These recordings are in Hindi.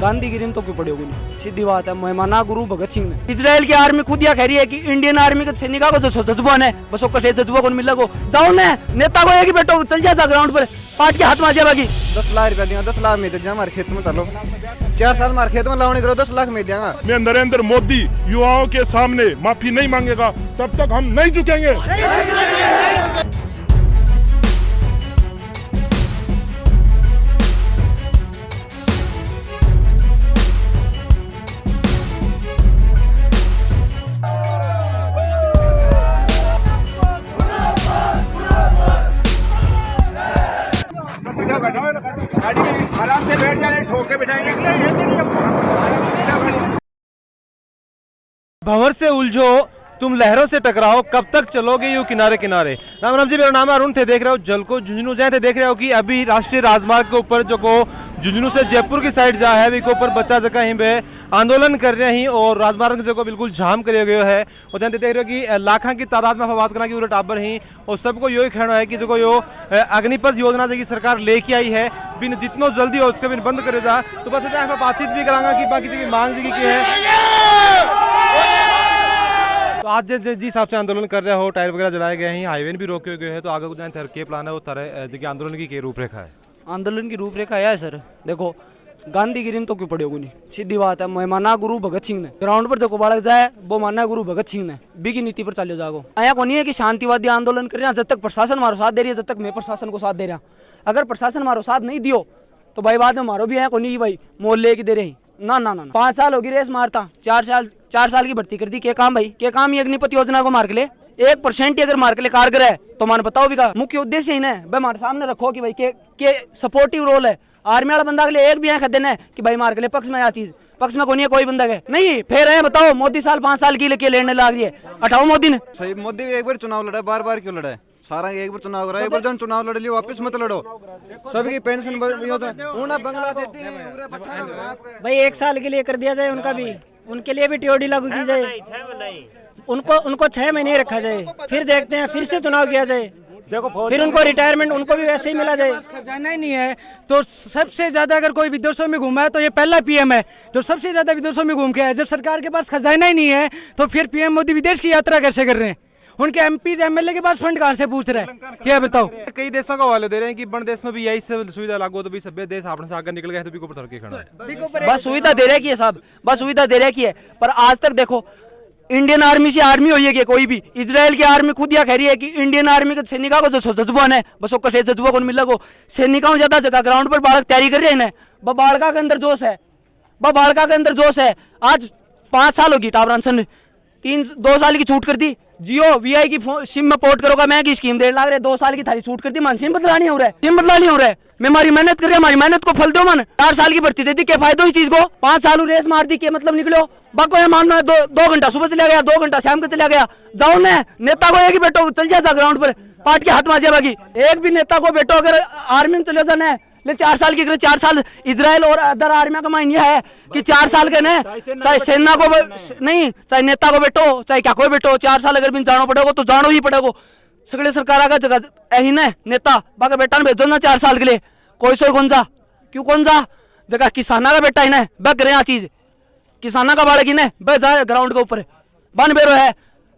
गांधीगिरी में तो क्यों पड़े होगी नहीं, सीधी बात है। मेहमाना गुरु भगत सिंह ने इजराइल की आर्मी खुद यह कह रही है कि इंडियन आर्मी के सैनिकों को जो जज्बा है बस वो जज्बा को मिला को जाओ ना नेता को एक बैठो चल जाता ग्राउंड पर पार्ट के हाथ में आ जाए बाकी 10 लाख रुपया दिया 10 लाख में दे हमारे खेत में चलो 4 साल हमारे खेत में लावणी करो 10 लाख में देंगे। मैं नरेंद्र मोदी युवाओं के सामने माफी नहीं मांगेगा तब तक हम नहीं झुकेंगे। आराम से बैठ जाए ठोके बिठाएंगे। भंवर से उलझो तुम लहरों से टकराओ कब तक चलोगे यूं किनारे किनारे। राम राम जी, मेरा नाम है अरुण थे, देख रहे हो जल को झुंझुनू जाए थे। देख रहे हो कि अभी राष्ट्रीय राजमार्ग के ऊपर जो को झुंझुनू से जयपुर की साइड जा है वी के ऊपर बच्चा जगह ही पे आंदोलन कर रहे हैं और राजमार्ग जो को बिल्कुल जाम करे गए है। और देख रहे हो कि लाखों की तादाद में बात करना कि पूरे टाबर ही और सबको यो ही कहना है कि जो यो अग्निपथ योजना जो सरकार लेके आई है बिन जितना जल्दी हो उसके बिन बंद करे जा। तो बस बातचीत भी करांगा कि बाकी की मांग जी की है। तो आज जिस हिसाब से आंदोलन कर रहे हो टायर वगैरह जलाए गए हैं, हाईवे भी रोके गए हैं, तो आगे कुछ के प्लान है वो तरह जो आंदोलन की रूपरेखा है। आंदोलन की रूपरेखा है सर, देखो गांधीगिरी में तो क्यों पड़े होगी नहीं, सीधी बात है। मेहमाना गुरु भगत सिंह ने ग्राउंड पर जो बालक जाए वो माना गुरु भगत सिंह ने बी की नीति पर चले जाओ। आया को नहीं है कि शांतिवादी आंदोलन कर रहे हैं जब तक प्रशासन हमारा साथ दे रही है, जब तक मैं प्रशासन को साथ दे रहा। अगर प्रशासन हमारा साथ नहीं दियो तो भाई बाद में हमारो भी आया को नहीं भाई मोहल्ले की दे रहे ना ना ना 5 साल होगी रेस मारता, 4 साल की भर्ती कर दी। क्या काम भाई, क्या काम ये अग्निपथ योजना को मार के ले 1% ही अगर मार के ले कारगर है तो मान बताओ भी का मुख्य उद्देश्य ही ना भाई हमारे सामने रखो कि भाई के सपोर्टिव रोल है। आर्मी वाला बंदा के लिए एक भी है देना है कि भाई मार के ले पक्ष में यह चीज पक्ष में कोई कोई बंदा है नहीं। फिर है बताओ मोदी साल 5 साल की लेके लेने लग रही है, हटाओ मोदी ने। सही, मोदी भी एक बार चुनाव लड़ा, बार बार क्यों लड़ा है? सारा एक बार चुनाव करा, एक बार जन चुनाव लड़ लियो वापस मत लड़ो। सबकी पेंशन बंगला देती है भाई 1 साल के लिए कर दिया जाए, उनका भी उनके लिए भी टीओडी लागू की जाए, उनको 6 महीने रखा जाए, फिर देखते हैं फिर से चुनाव किया जाए, देखो फिर उनको रिटायरमेंट उनको भी वैसे ही मिला जाए। खजाना ही नहीं है तो सबसे ज्यादा अगर कोई विदेशों में घूमा है तो ये पहला पीएम है जो सबसे ज्यादा विदेशों में घूम के आया। जब सरकार के पास खजाना ही नहीं है तो फिर पीएम मोदी विदेश की यात्रा कैसे कर रहे हैं? उनके एमपीज एमएलए के पास फंड कहां से पूछ रहे हैं, क्या बताओ। कई देशों का हवाले दे रहे हैं कि बड़ देश में भी यही सुविधा लागू हो तो भी सभ्य देश अपने से आगे निकल गए तो भी ऊपर धर के खड़ा बस सुविधा दे रहे की है साहब, बस सुविधा दे रहे की है। पर आज तक देखो इंडियन आर्मी से आर्मी हुई है कि कोई भी इजराइल की आर्मी खुद यह कह रही है कि इंडियन आर्मी के सैनिकों को जो जज्बा है बस वो जज्बा को मिला को सैनिकों ज्यादा जगह ग्राउंड पर बालक तैयारी कर रहे हैं। बालका के अंदर जोश है, बालका के अंदर जोश है। आज 5 साल होगी टावरांसन 2 साल की छूट कर दी। जियो वीआई की सिम में पोर्ट करोगा मैं की स्कीम देने लग रहे 2 साल की थारी छूट कर दी। मन सिम बदलानी हो रहा है, सिम बदलानी हो रहा है। मैं हमारी मेहनत कर रहा हमारी मेहनत को फल दो मन। 4 साल की भर्ती दे दी, क्या फायदा इस चीज को? 5 साल रेस मार दी, क्या मतलब निकलो? बाको ये मानना है 2 घंटा सुबह चला गया, 2 घंटा शाम को चला गया। जाओ ना नेता को एक ही बैठो चल जाता ग्राउंड पर पार्ट के हाथ में आ जाए बाकी एक भी नेता को बैठो अगर आर्मी में चले जाना है ले 4 साल की 4 साल इजराइल और अदर आर्मी का मायने यह है कि 4 साल के न चाहे सेना को नहीं चाहे नेता को बैठो चाहे क्या कोई बैठो 4 साल अगर भी जानो पड़ेगा तो जानो ही पड़ेगा। सगले सरकार का जगह यही न नेता बाका बेटा ने भेजो ना 4 साल के लिए कोई सो कौन जा क्यों कौन जा जगह किसाना का बेटा ही न बग रहे चीज किसाना का बाड़क ही न बह जाए ग्राउंड के ऊपर बन बेरो है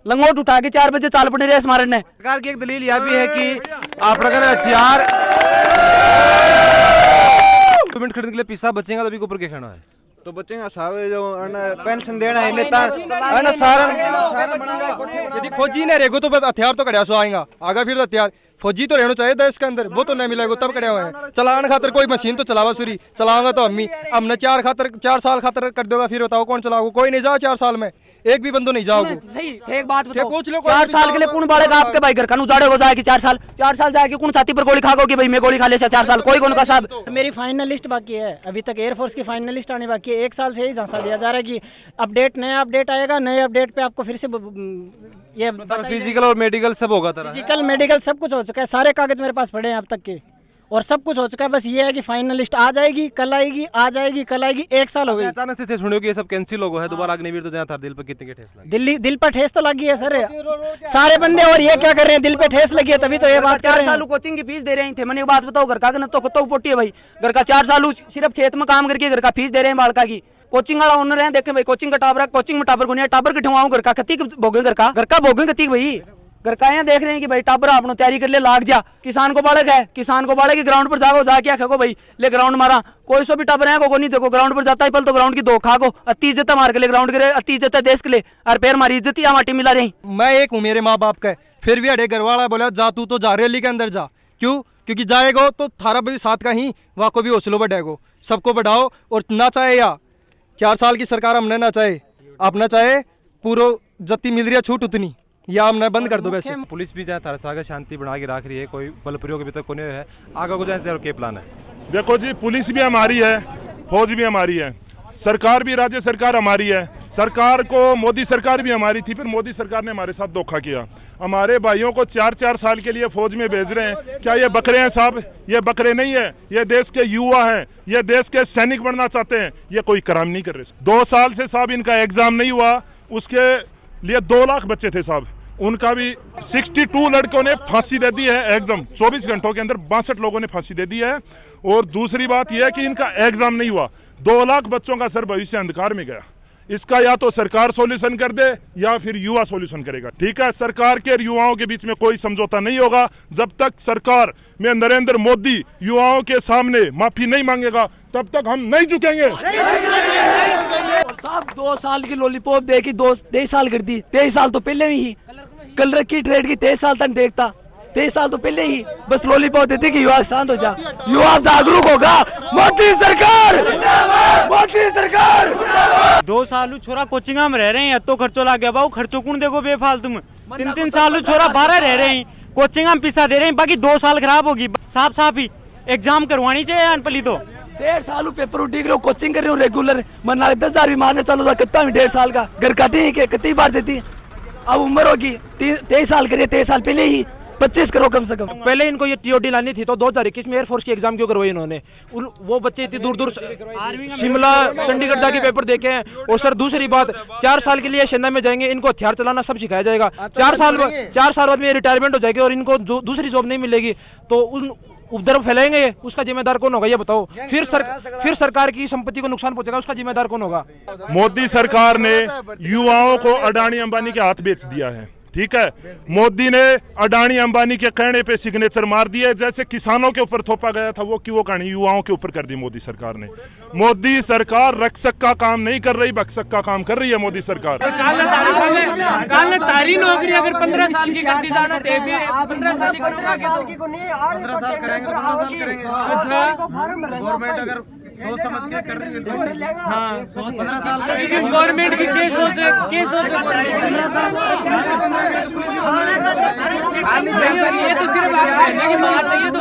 लंगोट उठा के 4 बजे चाल पड़े रेस मारने। सरकार की एक दलील यह भी है कि आप अगर हथियार खरीदने के लिए पैसा बचेगा तो भी ऊपर के खाना है तो बच्चे साहब जो पेंशन देना है लेता है सारा यदि फौजी नहीं रहेगा तो बस हथियार तो कड़िया सो आएगा आगे फिर तो हथियार फौजी तो रहना चाहिए देश के अंदर, वो तो नहीं मिलेगा तब कड़िया हुए हैं। चलाने खातर कोई मशीन तो चलावा सूरी चलाऊंगा तो हमने 4 साल खातर कर दोगा फिर बताओ कौन चलाओगे? कोई नहीं जाओ 4 साल में एक भी बंदो नहीं जाओगे। सही एक बात बताओ पूछ लो 4 साल के लिए कौन बाड़ेगा आपके भाई घर कानू जाड़े हो जाएगी 4 साल जाएगी कौन छाती पर गोली खाओगे कि भाई मैं गोली खा ले 4 साल कोई कौन का साहब। मेरी फाइनल लिस्ट बाकी है, अभी तक एयरफोर्स की फाइनल लिस्ट आने बाकी है। 1 साल से ही झांसा दिया जा रहा है कि नया अपडेट आएगा, नए अपडेट पे आपको फिर से ये फिजिकल और मेडिकल सब होगा, फिजिकल मेडिकल सब कुछ हो चुका है, सारे कागज मेरे पास पड़े हैं अब तक के। और सब कुछ हो चुका है। बस ये है कि फाइनल लिस्ट आ जाएगी, कल आएगी, आ जाएगी, कल आएगी। 1 साल हो गई। अचानक से सुनियो कि ये सब कैंसिल हो गया है, दोबारा अग्निवीर तो जहाँ था, दिल पर कितने के ठेस लगे? दिल पर ठेस तो लगी है सर, सारे बंदे। और ये क्या कर रहे हैं, दिल पे ठेस लगी है तभी तो ये बात कर 4 रहे हैं। साल कोचिंग की फीस दे रहे थे। मैंने एक बात बताओ, घर का न तो कुत्ता पोटी है भाई। घर का 4 साल सिर्फ खेत में काम करके घर का फीस दे रहे हैं बालका की। कोचिंग वाला ओनर है, देखे भाई कोचिंग का टावर, कोचिंग में टावर को नहीं, टावर के ठुआऊं घर का कती भोगे, घर का भोगे कती भाई। घर का यहाँ देख रहे हैं कि भाई टाबर आपने तैयारी कर ले, लाग जा। किसान को बाड़क है, किसान को बाड़े की ग्राउंड पर जाओ, जाके आखो भाई ले ग्राउंड मारा। कोई सो भी टाबर है को नहीं देखो ग्राउंड पर जाता है, पल तो ग्राउंड की दो खा को अति इज्जत मार के ले ग्राउंड के, अति इज्जत है देश के लिए, और पैर मारी इज्जत ही माटी मिला रही। मैं एक हूँ, मेरे माँ बाप का है, फिर भी अड़े घर वाला बोला जा तू तो जा रैली के अंदर जा। क्यों? क्योंकि जाएगा तो थारा भी साथ का ही वहाँ को भी हौसलों बढ़ाएगो, सबको बढ़ाओ। और ना चाहे या 4 साल की सरकार हमने ना चाहे, आप ना चाहे पूरा जत्ती मिल रही है छूट उतनी, या हमने बंद कर दो। वैसे पुलिस भी जहाँ थारसा शांति बना के रख रही है, कोई बल प्रयोग अभी तक कोने है, आगे को जाए क्या प्लान है? देखो जी, पुलिस भी हमारी है, फौज भी हमारी है, सरकार भी, राज्य सरकार हमारी है। सरकार को मोदी सरकार भी हमारी थी, फिर मोदी सरकार ने हमारे साथ धोखा किया। हमारे भाइयों को 4-4 साल के लिए फौज में भेज रहे हैं। क्या ये बकरे हैं साहब? ये बकरे नहीं है, ये देश के युवा हैं, ये देश के सैनिक बनना चाहते हैं। ये कोई क्राइम नहीं कर रहे। 2 साल से साहब इनका एग्जाम नहीं हुआ, उसके लिए 2 लाख बच्चे थे साहब, उनका भी 62 लड़कों ने फांसी दे दी है। एग्जाम 24 घंटों के अंदर 62 लोगों ने फांसी दे दी है। और दूसरी बात यह है कि इनका एग्जाम नहीं हुआ। 2 लाख बच्चों का सर भविष्य अंधकार में गया। इसका या तो सरकार सॉल्यूशन कर दे या फिर युवा सॉल्यूशन करेगा। ठीक है, सरकार के और युवाओं के बीच में कोई समझौता नहीं होगा। जब तक सरकार में नरेंद्र मोदी युवाओं के सामने माफी नहीं मांगेगा, तब तक हम नहीं झुकेंगे। साहब 2 साल की लॉलीपॉप दे की 23 साल कर दी। 23 साल तो पहले ही कल रखी ट्रेड की 23 साल तक देखता। 23 साल तो पहले ही बस लॉलीपॉप देते कि युवा शांत हो जा, युवा जागरूक होगा। मोदी सरकार, मोदी सरकार। 2 साल छोरा कोचिंग में रह रहे हैं, तो खर्चो लग गया बाबू, खर्चो कौन देखो बेफालतू में। 3-3 साल छोरा 12 रह रहे हैं, कोचिंग में पैसा दे रहे हैं, बाकी 2 साल खराब होगी। साफ ही एग्जाम करवानी चाहिए अनपली तो। 1.5 साल पेपर उठी रहे हो, कोचिंग कर रहे हो रेगुलर, मरना 10,000 भी मारने चलो था कितना भी 1.5 साल का घर का दी के कितनी बार देती। अब उम्र होगी 23 साल करिए, 23 साल पहले ही 25 करो कम से कम। पहले इनको ये टीओडी लानी थी, तो 2021 में एयरफोर्स की एग्जाम क्यों करवाई इन्होंने? वो बच्चे इतनी दूर दूर शिमला चंडीगढ़ जाके पेपर देखे हैं। और सर दूसरी बात, 4 साल के लिए सेना में जाएंगे, इनको हथियार चलाना सब सिखाया जाएगा। 4 साल बाद में रिटायरमेंट हो जाएगी और इनको दूसरी जॉब नहीं मिलेगी, तो उन उपद्रव फैलाएंगे, उसका जिम्मेदार कौन होगा ये बताओ? फिर सरकार की संपत्ति को नुकसान पहुंचेगा, उसका जिम्मेदार कौन होगा? मोदी सरकार ने युवाओं को अडानी अंबानी के हाथ बेच दिया है। ठीक है, मोदी ने अडानी अंबानी के कहने पे सिग्नेचर मार दिए। जैसे किसानों के ऊपर थोपा गया था, वो की वो कहानी युवाओं के ऊपर कर दी मोदी सरकार ने। मोदी सरकार रक्षक का काम नहीं कर रही, भक्षक का काम कर रही है मोदी सरकार। काल तारी नौकरी अगर 15 साल की कर दी जाना, 15 साल की करोगे तो 15 साल करेंगे। गवर्नमेंट अगर सोच समझ के कर रही है, हाँ 15 साल गवर्नमेंट की केस होते 15 साल। ये तो सिर्फ आप कहने की बात है, ये तो